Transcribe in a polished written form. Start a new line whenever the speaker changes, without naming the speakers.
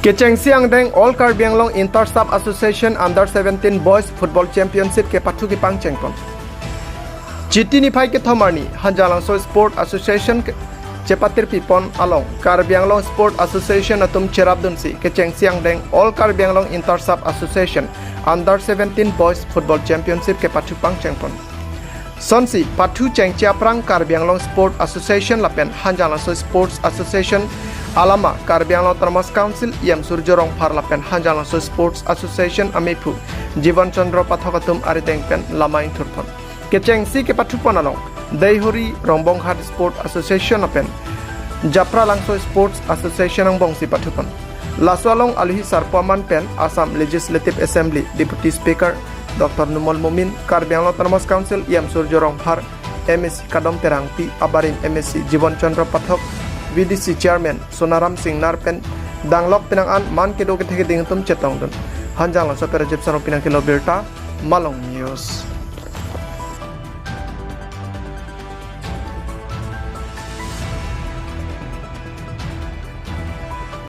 Kecheng Siang Deng All Karbi Anglong Inter Sub Association Under 17 Boys Football Championship ke patu ki pangchengkon. Jiti ni phai ke thomarni Hanjalang So Sport Association Cepatir Pipon Along Karbi Anglong Sport Association atum Cherabdunsi Kecheng Siang Deng All Karbi Anglong Inter Sub Association Under 17 Boys Football Championship ke patu pangchengkon. Sonsi patu cheng chiaprang Karbi Anglong Sport Association lapen Hanjalang So Sports Association Alama Karbi Anglong Termos Council Yam Surjorong Parlapen Hanjalang So Sports Association Amepu Jivan Chandra Pathokatum Aritengpen Lamain Turpon Kecheng Si ke Patupon Along Deihori Rongbong Hat Sport Association Apen Japra Langso Sports Association ang Bongsi Patupon Laswalong Alihi Sarpaman Pen Assam Legislative Assembly Deputy Speaker Dr. Numol Mumin Karbi Anglong Termos Council Yam Surjorong Par MSC Kadom Terangpi Abarin MSC Jivan Chandra Pathok VDC Chairman Sonaram Singh Narpen Danglok Pinangan Man Kedo Keteke Dingtum Chetong Hanjalang So Perajip Sanopinang Kilo Berta Malong News.